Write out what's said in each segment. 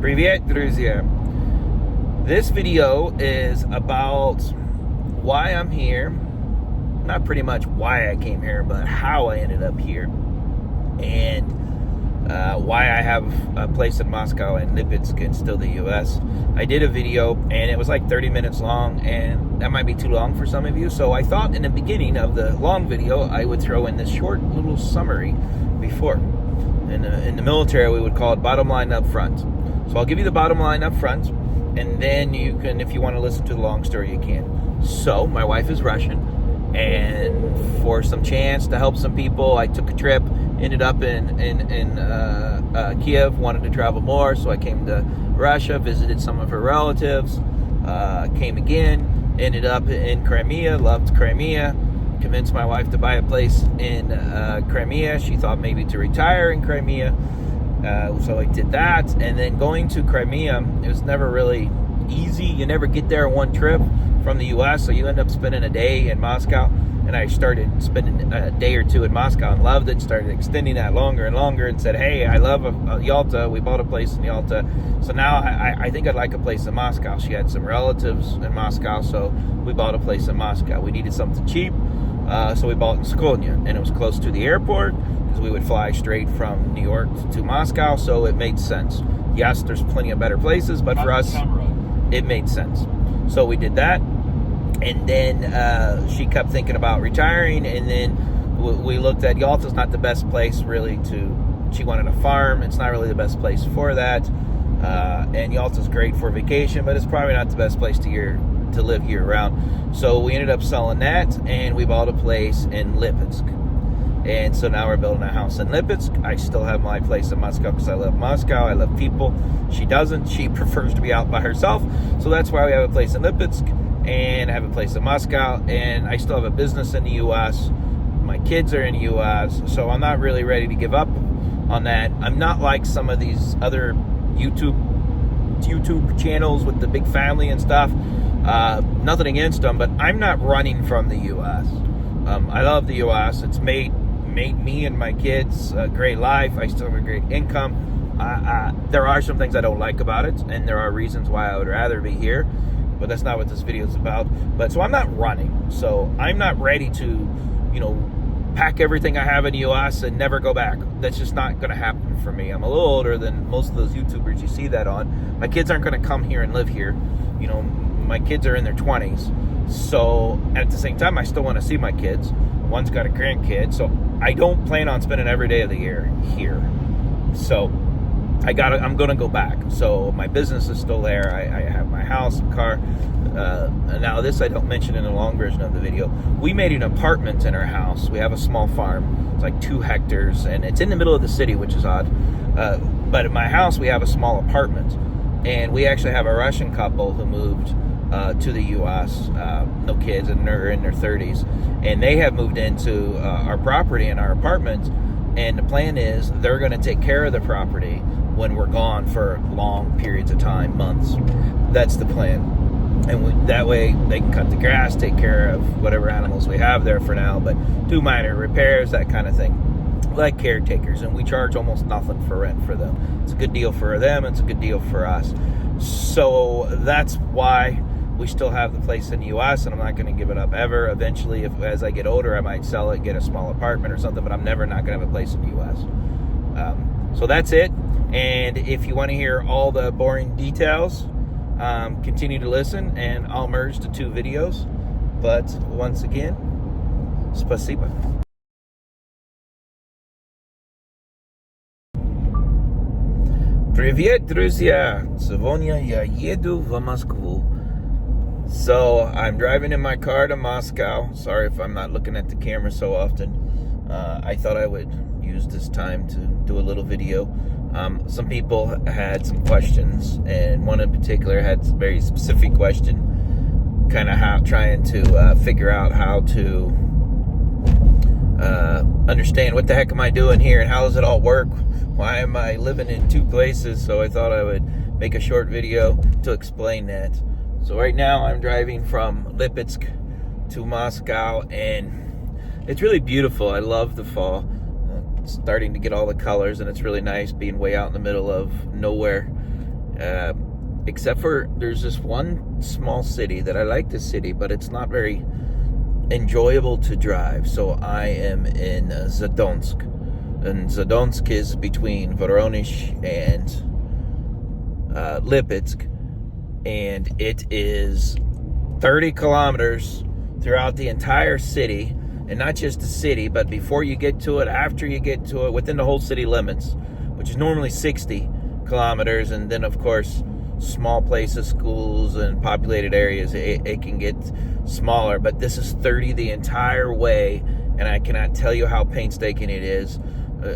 Привет, друзья! This video is about why I'm here. Not pretty much why I came here, but how I ended up here. And why I have a place in Moscow and Lipetsk and still the US. I did a video and it was like 30 minutes long, and that might be too long for some of you. So I thought in the beginning of the long video, I would throw in this short little summary before. In the military, we would call it bottom line up front. So I'll give you the bottom line up front, and then you can, if you want to listen to the long story, you can. So my wife is Russian, and for some chance to help some people, I took a trip, ended up in Kiev, wanted to travel more, so I came to Russia, visited some of her relatives, came again, ended up in Crimea, loved Crimea, convinced my wife to buy a place in Crimea. She thought maybe to retire in Crimea. So I did that, and then going to Crimea, it was never really easy. You never get there in one trip from the US, so you end up spending a day in Moscow, and I started spending a day or two in Moscow and loved it, started extending that longer and longer, and said, hey, I love Yalta. We bought a place in Yalta, so now I think I'd like a place in Moscow. She had some relatives in Moscow, so we bought a place in Moscow. We needed something cheap, so we bought in Skonya, and it was close to the airport, because we would fly straight from New York to Moscow, so it made sense. Yes, there's plenty of better places, but for us, it made sense. So we did that, and then she kept thinking about retiring, and then we looked at Yalta's not the best place really she wanted a farm. It's not really the best place for that, and Yalta's great for vacation, but it's probably not the best place to live year-round. So we ended up selling that, and we bought a place in Lipetsk. And so now we're building a house in Lipetsk. I still have my place in Moscow because I love Moscow. I love people. She doesn't. She prefers to be out by herself. So that's why we have a place in Lipetsk, and I have a place in Moscow. And I still have a business in the U.S. My kids are in the U.S. So I'm not really ready to give up on that. I'm not like some of these other YouTube channels with the big family and stuff. Nothing against them, but I'm not running from the U.S. I love the U.S. It's made me and my kids a great life. I still have a great income. There are some things I don't like about it, and there are reasons why I would rather be here, but that's not what this video is about. But so I'm not running, so I'm not ready to pack everything I have in the US and never go back. That's just not going to happen for me. I'm a little older than most of those YouTubers you see that on. My kids aren't going to come here and live here. My kids are in their 20s, so at the same time I still want to see my kids. One's got a grandkid, so I don't plan on spending every day of the year here. So I'm gonna go back. So my business is still there. I have my house and car. And now this I don't mention in the long version of the video. We made an apartment in our house. We have a small farm. It's like 2 hectares, and it's in the middle of the city, which is odd. But in my house we have a small apartment, and we actually have a Russian couple who moved to the U.S., no kids, and they're in their 30s, and they have moved into our property in our apartment, and the plan is they're going to take care of the property when we're gone for long periods of time, months. That's the plan, and that way they can cut the grass, take care of whatever animals we have there for now, but do minor repairs, that kind of thing, like caretakers, and we charge almost nothing for rent for them. It's a good deal for them, it's a good deal for us. So that's why we still have the place in the U.S., and I'm not going to give it up ever. Eventually, as I get older, I might sell it, get a small apartment or something, but I'm never not going to have a place in the U.S. So that's it. And if you want to hear all the boring details, continue to listen, and I'll merge the 2 videos. But once again, spasiba. Привет, друзья! Сегодня я еду в Москву. So I'm driving in my car to Moscow. Sorry if I'm not looking at the camera so often. I thought I would use this time to do a little video. Some people had some questions, and one in particular had a very specific question, kind of trying to figure out how to understand what the heck am I doing here and how does it all work? Why am I living in 2 places? So I thought I would make a short video to explain that. So right now I'm driving from Lipetsk to Moscow, and it's really beautiful. I love the fall. It's starting to get all the colors, and it's really nice being way out in the middle of nowhere. Except for there's this one small city that I like this city, but it's not very enjoyable to drive. So I am in Zadonsk, and Zadonsk is between Voronezh and Lipetsk, and it is 30 kilometers throughout the entire city, and not just the city, but before you get to it, after you get to it, within the whole city limits, which is normally 60 kilometers, and then of course small places, schools, and populated areas, it can get smaller, but this is 30 the entire way, and I cannot tell you how painstaking it is.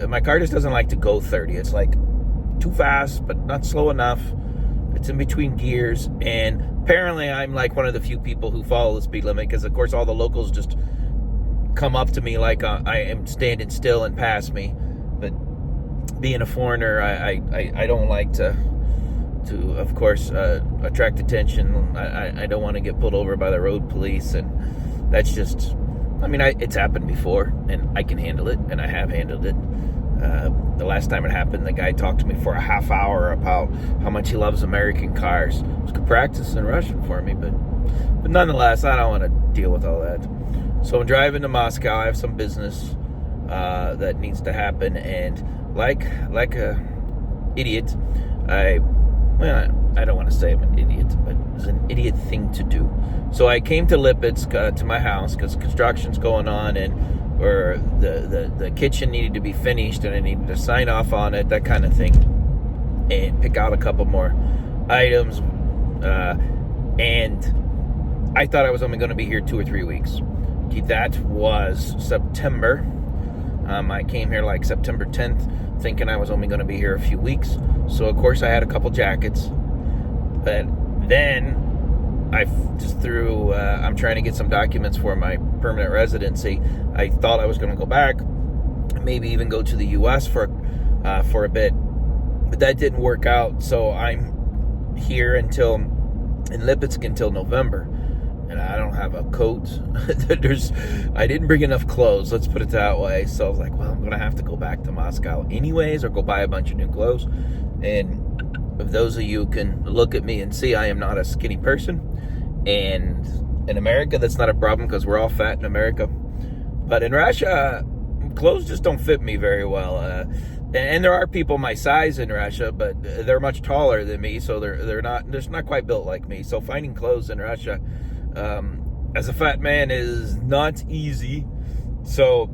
My car just doesn't like to go 30. It's like too fast, but not slow enough. It's in between gears, and apparently I'm like one of the few people who follow the speed limit, because of course all the locals just come up to me like I am standing still and pass me. But being a foreigner, I don't like to of course attract attention. I don't want to get pulled over by the road police, and that's just, I mean, it's happened before, and I can handle it, and I have handled it. The last time it happened, the guy talked to me for a half hour about how much he loves American cars. It was good practice in Russian for me, but nonetheless, I don't want to deal with all that. So I'm driving to Moscow. I have some business that needs to happen, and like a idiot, I don't want to say I'm an idiot, but it was an idiot thing to do. So I came to Lipetsk to my house because construction's going on, or the kitchen needed to be finished, and I needed to sign off on it, that kind of thing, and pick out a couple more items. And I thought I was only going to be here 2 or 3 weeks. That was September. I came here like September 10th, thinking I was only going to be here a few weeks. So of course I had a couple jackets, but then I'm trying to get some documents for my permanent residency. I thought I was going to go back, maybe even go to the US for a bit, but that didn't work out. So I'm here in Lipetsk until November, and I don't have a coat. I didn't bring enough clothes, let's put it that way. So I was like, well, I'm going to have to go back to Moscow anyways, or go buy a bunch of new clothes. And if those of you can look at me and see, I am not a skinny person. And in America, that's not a problem because we're all fat in America. But in Russia, clothes just don't fit me very well. And there are people my size in Russia, but they're much taller than me, so they're not quite built like me. So finding clothes in Russia as a fat man is not easy. So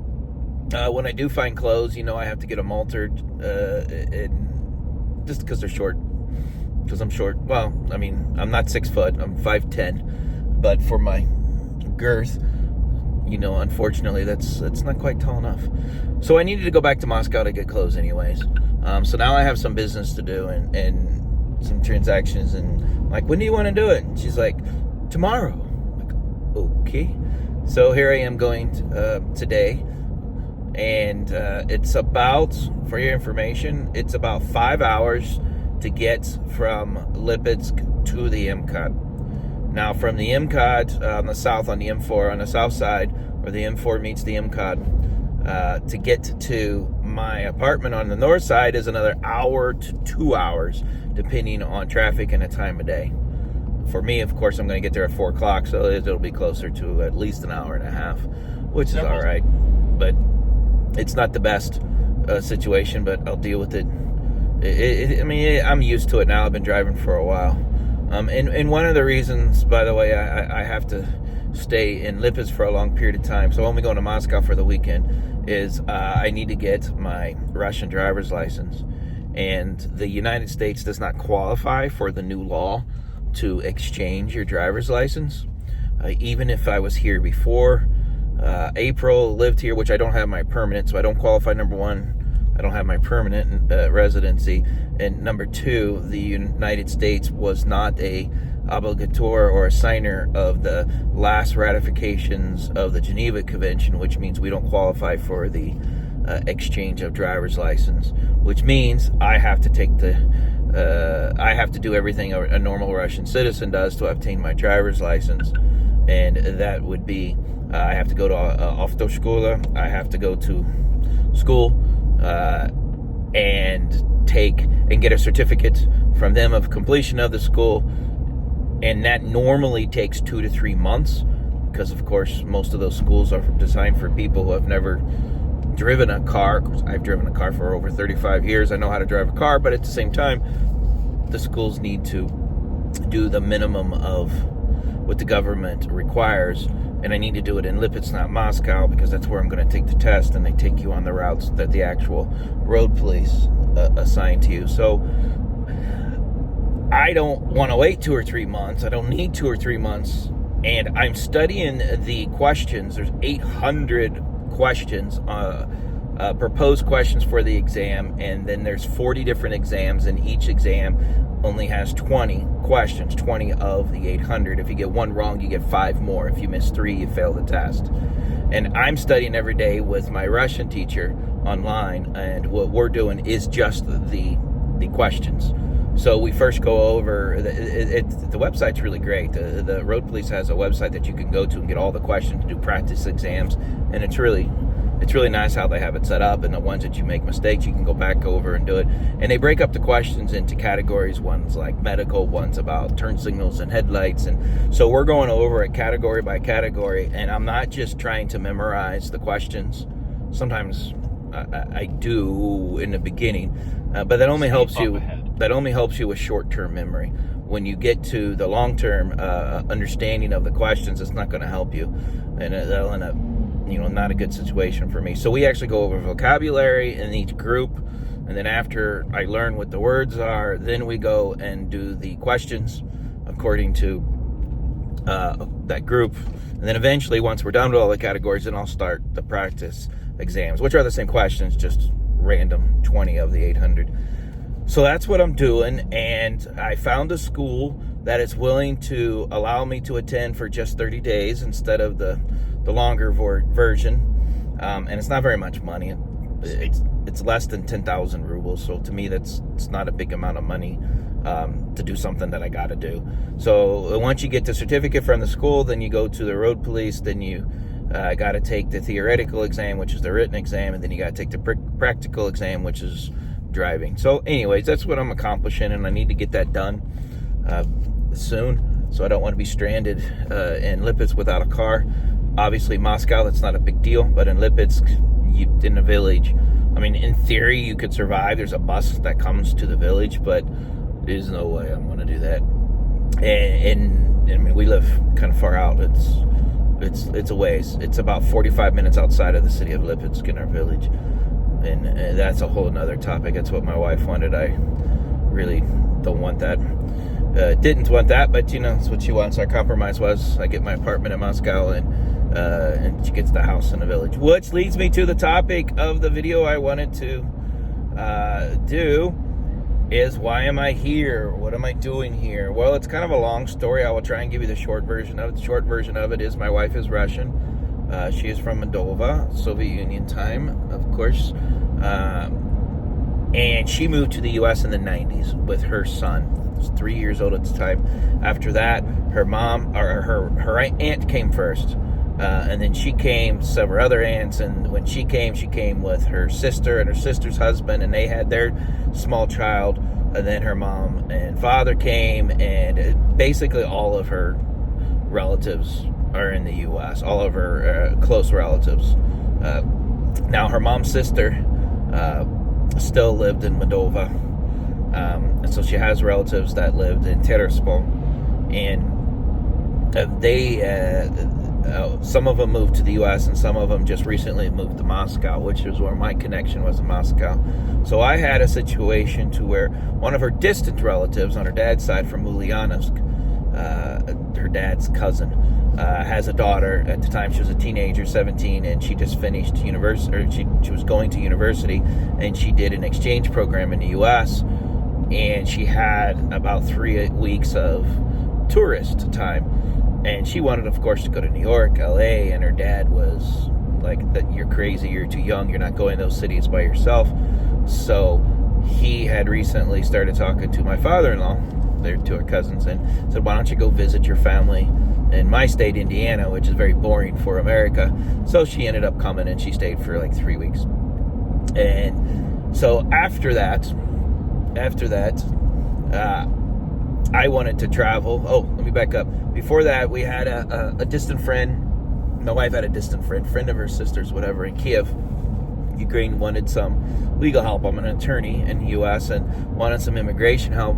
when I do find clothes, I have to get them altered, and just because they're short. Because I'm short. Well, I mean, I'm not 6 foot. I'm 5'10", but for my girth, unfortunately, that's not quite tall enough. So I needed to go back to Moscow to get clothes anyways. So now I have some business to do and some transactions, and I'm like, when do you want to do it? And she's like, tomorrow. I'm like, okay. So here I am going today, and it's about, for your information, it's about 5 hours to get from Lipetsk to the MCAD. Now, from the MCAD on the south, on the M4, on the south side, where the M4 meets the MCAD, to get to my apartment on the north side is another hour to 2 hours, depending on traffic and the time of day. For me, of course, I'm going to get there at 4 o'clock, so it'll be closer to at least an hour and a half, which is all right. But it's not the best situation, but I'll deal with it. I'm used to it now. I've been driving for a while. And one of the reasons, by the way, I have to stay in Lipetsk for a long period of time, so I'm only going to Moscow for the weekend, is I need to get my Russian driver's license. And the United States does not qualify for the new law to exchange your driver's license. Even if I was here before April, lived here, which I don't have my permanent, so I don't qualify, number one. I don't have my permanent residency, and number two, the United States was not a obligator or a signer of the last ratifications of the Geneva Convention, which means we don't qualify for the exchange of driver's license, which means I have to do everything a normal Russian citizen does to obtain my driver's license, and that would be I have to go to Autoshkola, I have to go to school, and get a certificate from them of completion of the school. And that normally takes 2 to 3 months, because of course most of those schools are designed for people who have never driven a car. Of course, I've driven a car for over 35 years. I know how to drive a car, but at the same time, the schools need to do the minimum of what the government requires, and I need to do it in Lipetsk, not Moscow, because that's where I'm going to take the test, and they take you on the routes that the actual road police assign to you. So I don't want to wait 2 or 3 months. I don't need 2 or 3 months, and I'm studying the questions. There's 800 questions, proposed questions for the exam, and then there's 40 different exams, and each exam only has 20 questions, 20 of the 800. If you get one wrong, you get 5 more. If you miss 3, you fail the test. And I'm studying every day with my Russian teacher online, and what we're doing is just the questions. So we first go over, the website's really great. The road police has a website that you can go to and get all the questions to do practice exams, and it's really nice how they have it set up. And the ones that you make mistakes, you can go back over and do it. And they break up the questions into categories. One's like medical, one's about turn signals and headlights. And so we're going over it category by category, and I'm not just trying to memorize the questions. Sometimes I do in the beginning, but that only helps you. That only helps you with short-term memory. When you get to the long-term understanding of the questions, it's not going to help you, and that'll end up, not a good situation for me. So we actually go over vocabulary in each group, and then after I learn what the words are, then we go and do the questions according to that group. And then eventually, once we're done with all the categories, then I'll start the practice exams, which are the same questions, just random 20 of the 800. So that's what I'm doing, and I found a school that is willing to allow me to attend for just 30 days instead of the longer version, and it's not very much money. It's less than 10,000 rubles, so to me it's not a big amount of money to do something that I got to do. So once you get the certificate from the school, then you go to the road police, then you got to take the theoretical exam, which is the written exam, and then you got to take the practical exam, which is driving. So anyways, that's what I'm accomplishing, and I need to get that done soon, so I don't want to be stranded in Lipetsk without a car. Obviously Moscow, that's not a big deal, but in Lipetsk, in the village, I mean, in theory you could survive. There's a bus that comes to the village, but there's no way I'm going to do that. And I mean, we live kind of far out. It's a ways. It's about 45 minutes outside of the city of Lipetsk in our village. And that's a whole nother topic. That's what my wife wanted. I really don't want that. Didn't want that, but that's what she wants. Our compromise was I get my apartment in Moscow, and she gets the house in the village. Which leads me to the topic of the video I wanted to do, is why am I here? What am I doing here? Well, it's kind of a long story. I will try and give you the short version of it. The short version of it is my wife is Russian. She is from Moldova, Soviet Union time, of course. And she moved to the U.S. in the 90s with her son. He was 3 years old at the time. After that, her mom, or her aunt came first. And then she came, several other aunts. And when she came with her sister and her sister's husband, and they had their small child. And then her mom and father came, and basically all of her relatives are in the U.S., all of her close relatives. Now, her mom's sister still lived in Moldova, and so she has relatives that lived in Tiraspol, and they some of them moved to the U.S., and some of them just recently moved to Moscow, which is where my connection was in Moscow. So I had a situation to where one of her distant relatives on her dad's side from Ulyanovsk, her dad's cousin, has a daughter. At the time she was a teenager, 17, and she just finished university, or she was going to university, and she did an exchange program in the U.S., and she had about 3 weeks of tourist time, and she wanted, of course, to go to New York, L.A., and her dad was like, "That you're crazy, you're too young, you're not going to those cities by yourself." So he had recently started talking to my father-in-law, they're to her cousins, and said, "Why don't you go visit your family in my state, Indiana, which is very boring for America?" So she ended up coming, and she stayed for like 3 weeks. And So after that, I wanted to travel. Oh, let me back up. Before that, we had a distant friend. My wife had a distant friend of her sister's, whatever, in Kiev, Ukraine. Wanted some legal help. I'm an attorney in the U.S. and wanted some immigration help.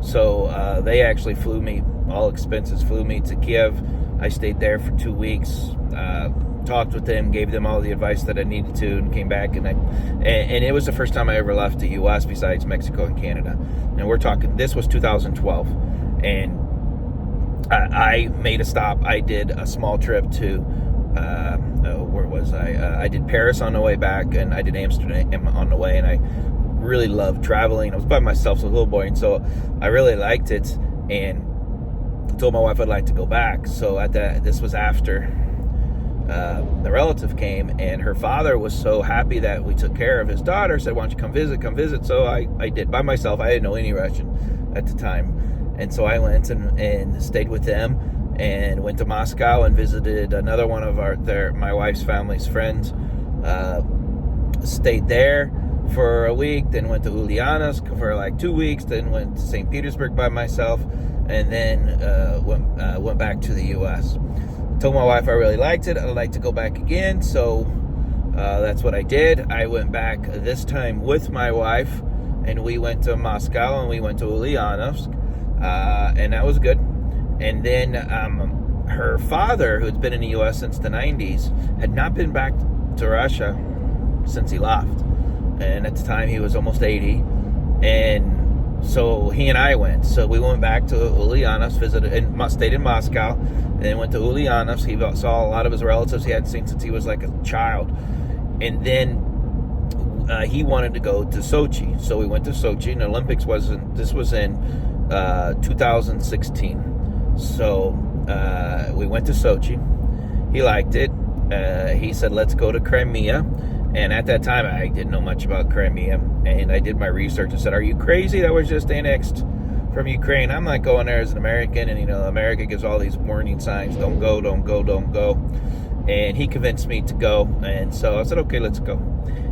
So they actually flew me, all expenses, flew me to Kiev. I stayed there for 2 weeks. Talked with them, gave them all the advice that I needed to, and came back. And it was the first time I ever left the U.S. besides Mexico and Canada. And we're talking, this was 2012, and I made a stop. I did a small trip to where was I? I did Paris on the way back, and I did Amsterdam on the way. And I really loved traveling. I was by myself, so a little boring. So I really liked it, and I told my wife I'd like to go back. So this was after the relative came, and her father was so happy that we took care of his daughter, said, why don't you come visit? So I did, by myself. I didn't know any Russian at the time, and so I went and stayed with them, and went to Moscow and visited another one of my wife's family's friends. Stayed there for a week, then went to Ulyanovsk for like 2 weeks, then went to St. Petersburg by myself, and then went back to the U.S. Told my wife I really liked it. I'd like to go back again, so that's what I did. I went back this time with my wife, and we went to Moscow, and we went to Ulyanovsk, and that was good. And then her father, who'd been in the U.S. since the 90s, had not been back to Russia since he left. And at the time, he was almost 80. And so he and I went. So we went back to Ulyanovsk, visited, and stayed in Moscow. And then went to Ulyanovsk. He saw a lot of his relatives he hadn't seen since he was like a child. And then he wanted to go to Sochi. So we went to Sochi. And the Olympics was in 2016. So we went to Sochi. He liked it. He said, let's go to Crimea. And at that time, I didn't know much about Crimea. And I did my research and said, are you crazy? That was just annexed from Ukraine. I'm not going there as an American. And, America gives all these warning signs. Don't go, don't go, don't go. And he convinced me to go. And so I said, okay, let's go.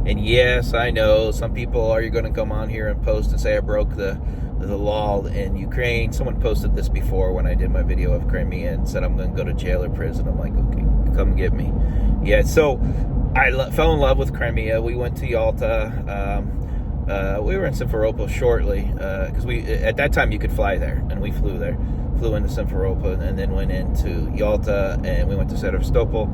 And yes, I know some people are going to come on here and post and say I broke the law in Ukraine. Someone posted this before when I did my video of Crimea and said I'm going to go to jail or prison. I'm like, okay, come get me. Yeah, so I fell in love with Crimea. We went to Yalta. We were in Simferopol shortly because at that time you could fly there, and we flew there. Flew into Simferopol and then went into Yalta, and we went to Sevastopol.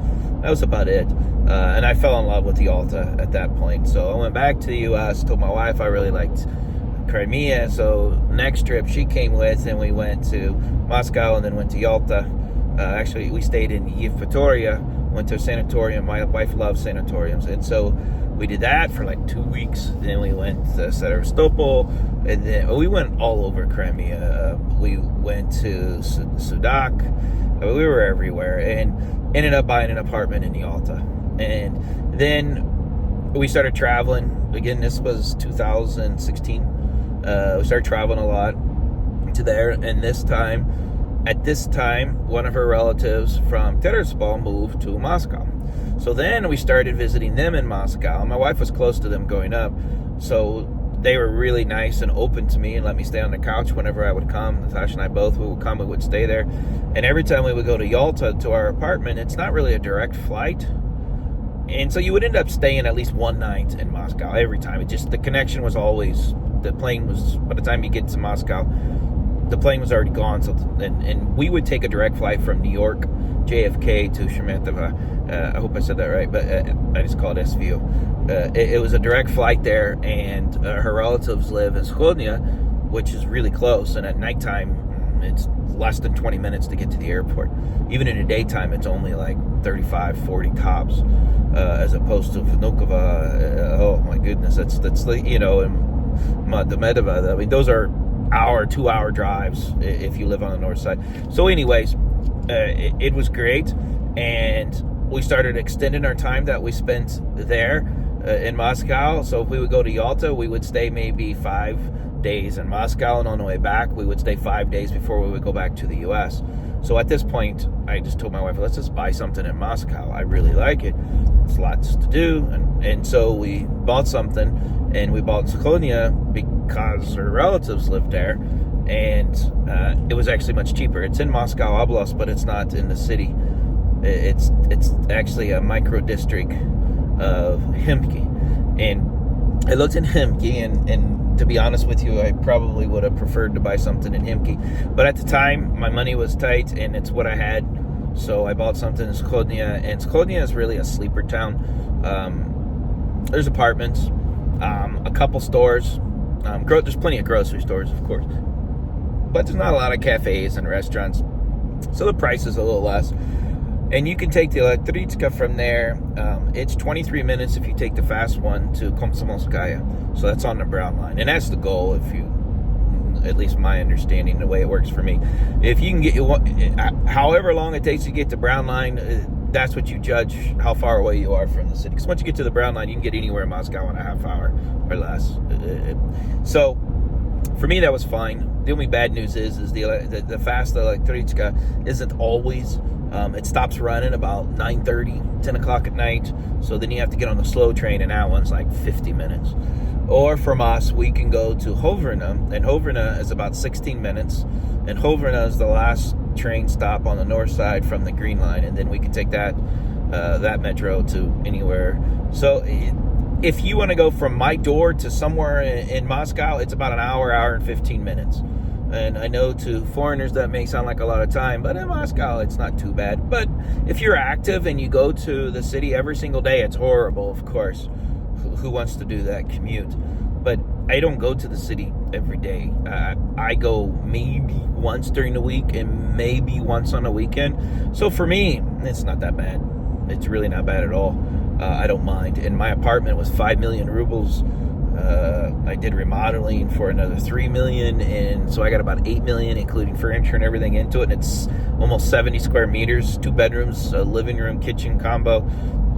That was about it. And I fell in love with Yalta at that point. So I went back to the U.S., told my wife I really liked Crimea. So next trip she came with, and we went to Moscow and then went to Yalta. Actually, we stayed in Yevpatoria, went to a sanatorium. My wife loves sanatoriums, and so we did that for like 2 weeks. Then we went to Sevastopol, and then we went all over Crimea. We went to Sudak. We were everywhere, and ended up buying an apartment in Yalta. And then we started traveling. Again, this was 2016. We started traveling a lot to there, and at this time, one of her relatives from Tiraspol moved to Moscow. So then we started visiting them in Moscow. My wife was close to them growing up, so they were really nice and open to me and let me stay on the couch whenever I would come. Natasha and I both, we would come, we would stay there. And every time we would go to Yalta, to our apartment, it's not really a direct flight. And so you would end up staying at least one night in Moscow every time. The connection was always, the plane was, by the time you get to Moscow, the plane was already gone. So, and we would take a direct flight from New York, JFK, to Sheremetyevo. I hope I said that right, but I just call it SVO. It was a direct flight there, and her relatives live in Shodnya, which is really close. And at nighttime, it's less than 20 minutes to get to the airport. Even in the daytime, it's only like 35, 40 tops, as opposed to Vnukovo. Oh my goodness, that's and Medvedev. I mean, those are 2-hour drives if you live on the north side. So anyways, it was great, and we started extending our time that we spent there in Moscow. So if we would go to Yalta, we would stay maybe 5 days in Moscow, and on the way back, we would stay 5 days before we would go back to the U.S. So at this point, I just told my wife, let's just buy something in Moscow. I really like it. There's lots to do. And so we bought something, and we bought Crimea because her relatives lived there. And it was actually much cheaper. It's in Moscow Oblast, but it's not in the city. It's actually a micro district of Himki. And I looked in Himki, and to be honest with you, I probably would have preferred to buy something in Himki. But at the time, my money was tight, and it's what I had. So I bought something in Sklodnia, and Sklodnia is really a sleeper town. There's apartments, a couple stores. There's plenty of grocery stores, of course. But there's not a lot of cafes and restaurants. So the price is a little less. And you can take the Elektricka from there. It's 23 minutes if you take the fast one to Komsomolskaya. So that's on the Brown Line. And that's the goal, if you, at least my understanding, the way it works for me. If you can get, however long it takes to get to Brown Line, that's what you judge how far away you are from the city. Because once you get to the Brown Line, you can get anywhere in Moscow in a half hour or less. So for me, that was fine. The only bad news is the fast Elektricka isn't always. It stops running about 9:30, 10 o'clock at night. So then you have to get on the slow train, and that one's like 50 minutes. Or from us, we can go to Hoverna, and Hoverna is about 16 minutes. And Hoverna is the last train stop on the north side from the Green Line, and then we can take that metro to anywhere. So if you want to go from my door to somewhere in Moscow, it's about an hour and 15 minutes. And I know to foreigners that may sound like a lot of time, but in Moscow, it's not too bad. But if you're active and you go to the city every single day, it's horrible, of course. Who wants to do that commute? But I don't go to the city every day. I go maybe once during the week and maybe once on a weekend. So for me, it's not that bad. It's really not bad at all. I don't mind. And my apartment was 5 million rubles. I did remodeling for another 3 million, and so I got about 8 million, including furniture and everything into it. And it's almost 70 square meters, 2 bedrooms, a living room, kitchen combo.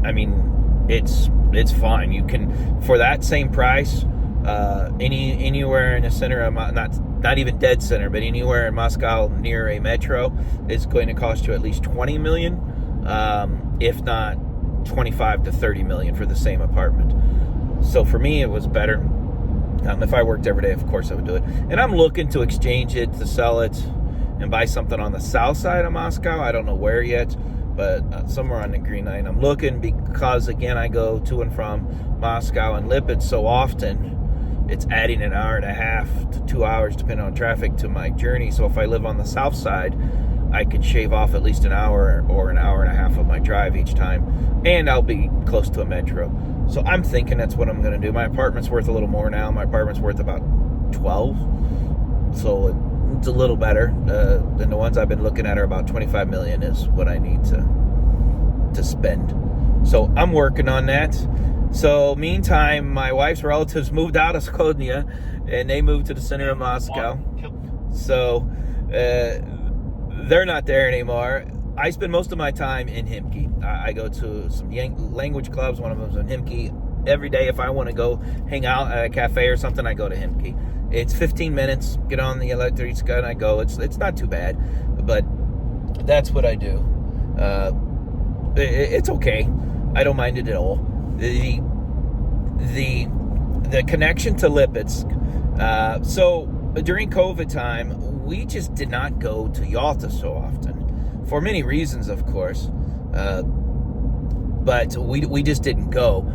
I mean, it's fine. You can, for that same price, anywhere in the center of, not even dead center, but anywhere in Moscow near a metro, it's going to cost you at least 20 million, if not 25 to 30 million for the same apartment. So for me, it was better. If I worked every day, of course I would do it. And I'm looking to exchange it, to sell it, and buy something on the south side of Moscow. I don't know where yet, but somewhere on the Green Line. I'm looking because, again, I go to and from Moscow and Lipetsk so often, it's adding an hour and a half to 2 hours, depending on traffic, to my journey. So if I live on the south side, I can shave off at least an hour or an hour and a half of my drive each time, and I'll be close to a metro. So I'm thinking that's what I'm going to do. My apartment's worth a little more now. My apartment's worth about 12, so it's a little better than the ones I've been looking at. Are about 25 million is what I need to spend. So I'm working on that. So meantime, my wife's relatives moved out of Sklodnia, and they moved to the center of Moscow. So they're not there anymore. I spend most of my time in Himki. I go to some language clubs. One of them is in Himki. Every day, if I want to go hang out at a cafe or something, I go to Himki. It's 15 minutes. Get on the Elektricka and I go. It's not too bad, but that's what I do. It's okay. I don't mind it at all. The connection to Lipetsk. So during COVID time, we just did not go to Yalta so often. For many reasons, of course, but we just didn't go.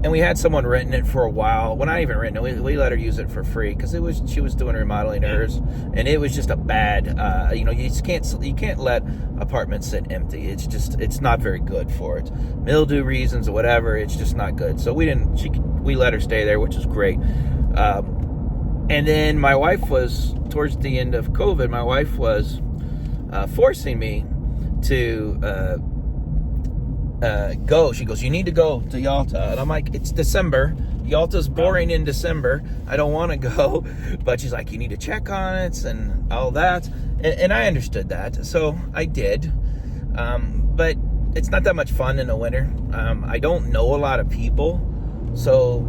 And we had someone renting it for a while. Well, not even renting it. We let her use it for free because she was doing remodeling hers, and it was just a bad. You can't let apartments sit empty. It's not very good for it. Mildew reasons or whatever. It's just not good. So we let her stay there, which is great. And then my wife was, towards the end of COVID, my wife was forcing me to go. She goes, you need to go to Yalta. And I'm like, it's December. Yalta's boring in December. I don't want to go. But she's like, you need to check on it and all that. And I understood that. So I did. But it's not that much fun in the winter. I don't know a lot of people. So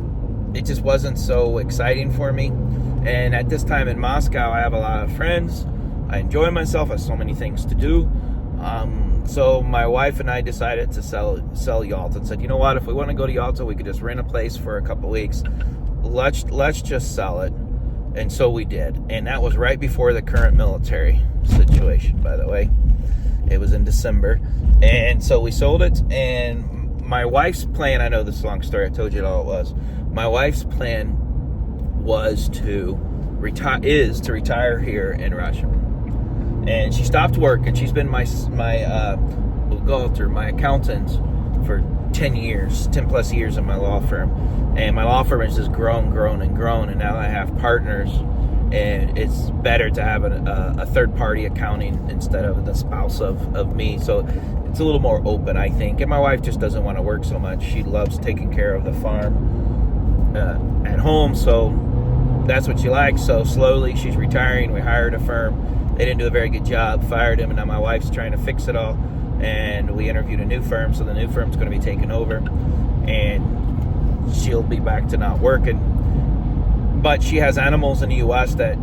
it just wasn't so exciting for me. And at this time in Moscow, I have a lot of friends. I enjoy myself. I have so many things to do. So my wife and I decided to sell Yalta, and said, you know what, if we want to go to Yalta, we could just rent a place for a couple weeks. Let's just sell it. And so we did. And that was right before the current military situation, by the way. It was in December. And so we sold it. And my wife's plan, I know this is a long story, I told you all it was. My wife's plan was to retire here in Russia. And she stopped work, and she's been my accountant for 10 plus years in my law firm. And my law firm has just grown, and now I have partners, and it's better to have a third-party accounting instead of the spouse of me. So it's a little more open, I think. And my wife just doesn't want to work so much. She loves taking care of the farm at home, so that's what she likes. So slowly she's retiring. We hired a firm. They didn't do a very good job, fired him, and now my wife's trying to fix it all. And we interviewed a new firm, so the new firm's going to be taken over, and she'll be back to not working. But she has animals in the U.S. that,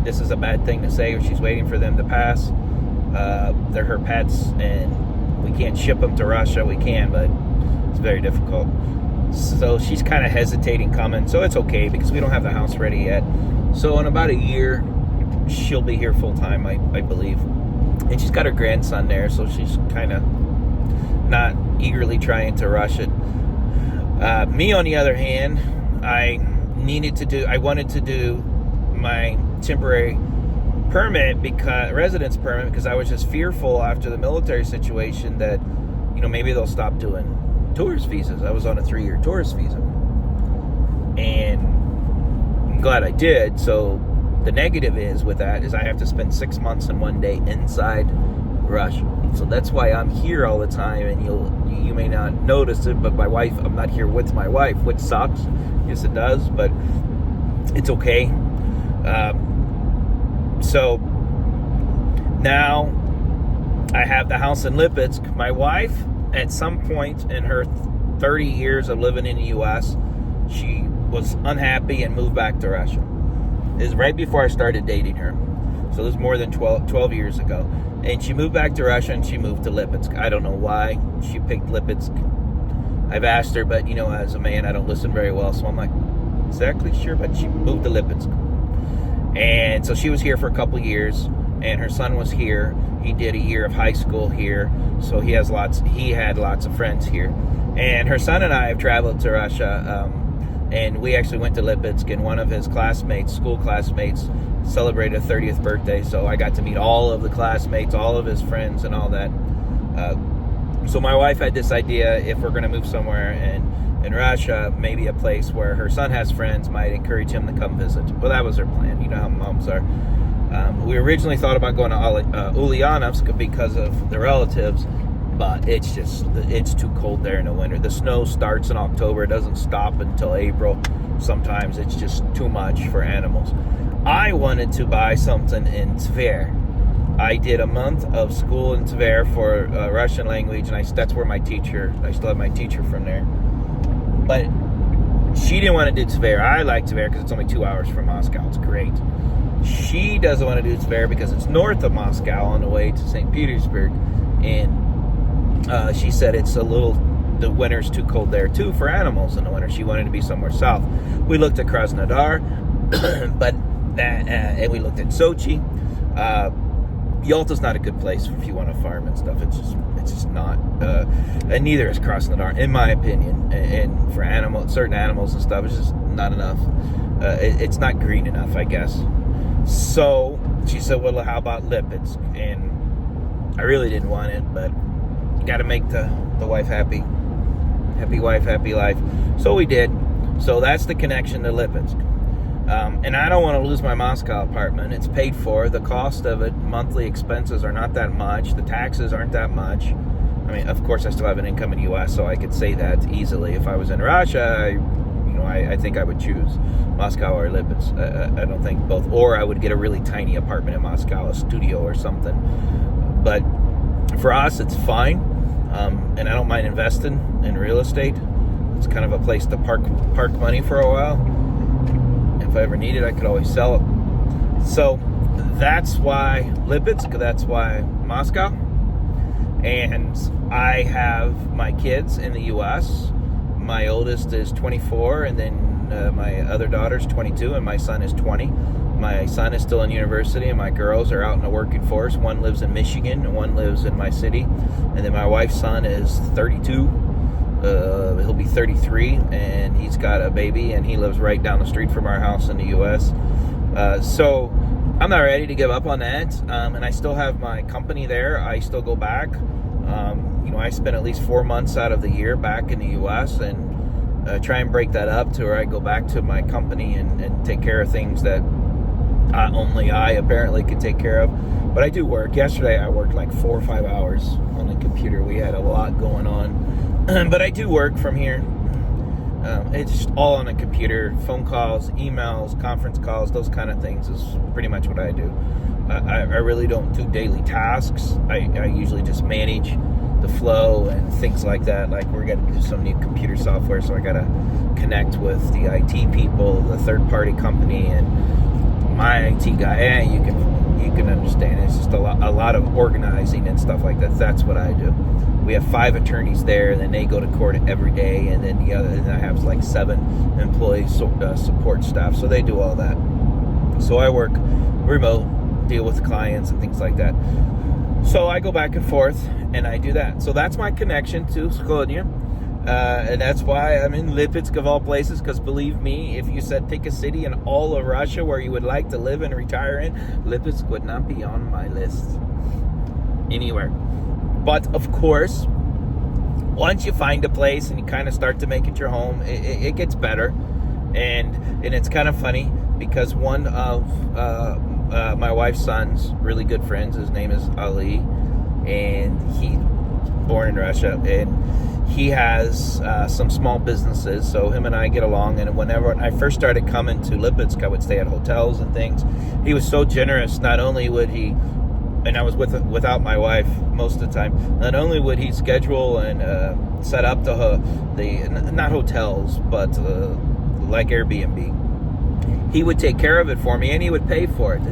this is a bad thing to say, she's waiting for them to pass. They're her pets, and we can't ship them to Russia. We can, but it's very difficult. So she's kind of hesitating coming, so it's okay because we don't have the house ready yet. So in about a year, she'll be here full time, I believe. And she's got her grandson there, so she's kind of not eagerly trying to rush it. Me, on the other hand, I wanted to do my temporary residence permit, because I was just fearful after the military situation that, maybe they'll stop doing tourist visas. I was on a 3-year tourist visa, and I'm glad I did. So the negative is with that is I have to spend 6 months and 1 day inside Russia. So that's why I'm here all the time, and you may not notice it, but I'm not here with my wife, which sucks. Yes, it does, but it's okay. So now I have the house in Lipetsk. My wife, at some point in her 30 years of living in the U.S., she was unhappy and moved back to Russia. It was right before I started dating her. So this was more than 12 years ago. And she moved back to Russia, and she moved to Lipetsk. I don't know why she picked Lipetsk. I've asked her, but as a man, I don't listen very well. So I'm like, exactly sure, but she moved to Lipetsk. And so she was here for a couple years, and her son was here. He did a year of high school here. So he had lots of friends here. And her son and I have traveled to Russia, and we actually went to Lipetsk, and one of his school classmates, celebrated a 30th birthday. So I got to meet all of the classmates, all of his friends, and all that. So my wife had this idea, if we're going to move somewhere in Russia, maybe a place where her son has friends, might encourage him to come visit. Well, that was her plan. You know how moms are. We originally thought about going to Ulyanovsk because of the relatives, but it's too cold there in the winter. The snow starts in October. It doesn't stop until April. Sometimes it's just too much for animals. I wanted to buy something in Tver. I did a month of school in Tver for Russian language, and I still have my teacher from there. But she didn't want to do Tver. I like Tver because it's only 2 hours from Moscow. It's great. She doesn't want to do Tver because it's north of Moscow on the way to St. Petersburg, and she said the winter's too cold there too for animals in the winter. She wanted to be somewhere south. We looked at Krasnodar, and we looked at Sochi. Yalta's not a good place if you want to farm and stuff. It's just not, and neither is Krasnodar, in my opinion. And for certain animals and stuff, it's just not enough. It's not green enough, I guess. So she said, "Well, how about Lipetsk?" And I really didn't want it, but you got to make the wife happy. Happy wife, happy life. So we did. So that's the connection to Lipetsk. And I don't want to lose my Moscow apartment. It's paid for. The cost of it, monthly expenses are not that much. The taxes aren't that much. I mean, of course, I still have an income in the U.S., so I could say that easily. If I was in Russia, I think I would choose Moscow or Lipetsk. I don't think both. Or I would get a really tiny apartment in Moscow, a studio or something. But for us, it's fine. And I don't mind investing in real estate. It's kind of a place to park money for a while. If I ever need it, I could always sell it. So that's why Lipetsk, that's why Moscow. And I have my kids in the US. My oldest is 24, and then my other daughter's 22, and my son is 20. My son is still in university, and my girls are out in the working force. One lives in Michigan, and one lives in my city. And then my wife's son is 32. He'll be 33, and he's got a baby, and he lives right down the street from our house in the US. So I'm not ready to give up on that, and I still have my company there. I still go back. I spend at least 4 months out of the year back in the US, and try and break that up to where I go back to my company and take care of things that only I apparently could take care of. But I do work. Yesterday I worked like 4 or 5 hours on the computer. We had a lot going on. But I do work from here. It's just all on a computer. Phone calls, emails, conference calls, those kind of things is pretty much what I do. I really don't do daily tasks. I usually just manage the flow and things like that. Like, we're going to do some new computer software, so I got to connect with the IT people, the third-party company, and my IT guy. And you can understand. It's just a lot of organizing and stuff like that. That's what I do. We have 5 attorneys there, and then they go to court every day, and then I have like 7 employee support staff, so they do all that. So I work remote, deal with clients and things like that. So I go back and forth, and I do that. So that's my connection to Skolnia, and that's why I'm in Lipetsk of all places, because believe me, if you said pick a city in all of Russia where you would like to live and retire in, Lipetsk would not be on my list anywhere. But of course, once you find a place and you kind of start to make it your home, it gets better. And it's kind of funny, because one of my wife's son's really good friends, his name is Ali, and he's born in Russia, and he has some small businesses, so him and I get along. And whenever I first started coming to Lipetsk, I would stay at hotels and things. He was so generous. Not only would he, and I was without my wife most of the time, not only would he schedule and set up the not hotels, but like Airbnb, he would take care of it for me, and he would pay for it.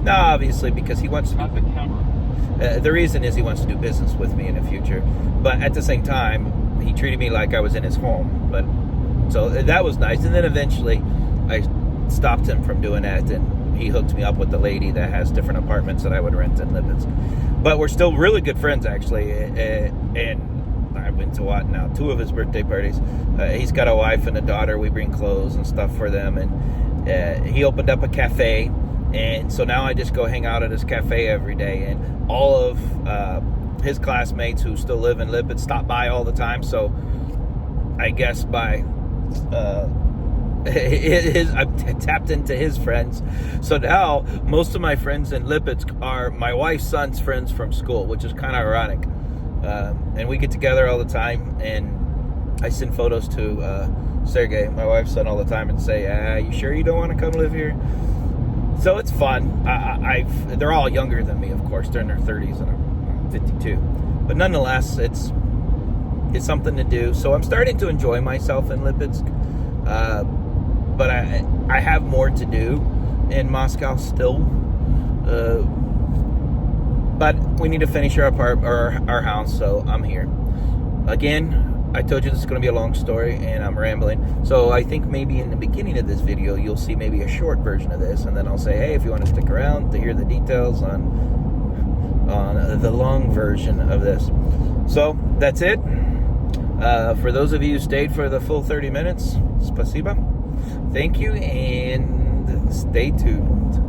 Now, obviously, because he wants to do, the reason is he wants to do business with me in the future. But at the same time, he treated me like I was in his home. But so that was nice. And then eventually, I stopped him from doing that, and he hooked me up with the lady that has different apartments that I would rent in Lipetsk. But we're still really good friends, actually. And I went to 2 of his birthday parties. He's got a wife and a daughter. We bring clothes and stuff for them. And he opened up a cafe. And so now I just go hang out at his cafe every day. And all of his classmates who still live in Lipetsk stop by all the time. So I guess by I've tapped into his friends. So now most of my friends in Lipetsk are my wife's son's friends from school, which is kind of ironic. And we get together all the time, and I send photos to Sergey, my wife's son, all the time, and say, you sure you don't want to come live here? So it's fun. They're all younger than me, of course. They're in their 30s, and I'm 52. But nonetheless, it's something to do. So I'm starting to enjoy myself in Lipetsk. But I have more to do in Moscow still. But we need to finish our house, so I'm here. Again, I told you this is going to be a long story, and I'm rambling. So I think maybe in the beginning of this video, you'll see maybe a short version of this, and then I'll say, hey, if you want to stick around to hear the details on the long version of this. So that's it. For those of you who stayed for the full 30 minutes, spasiba. Thank you, and stay tuned.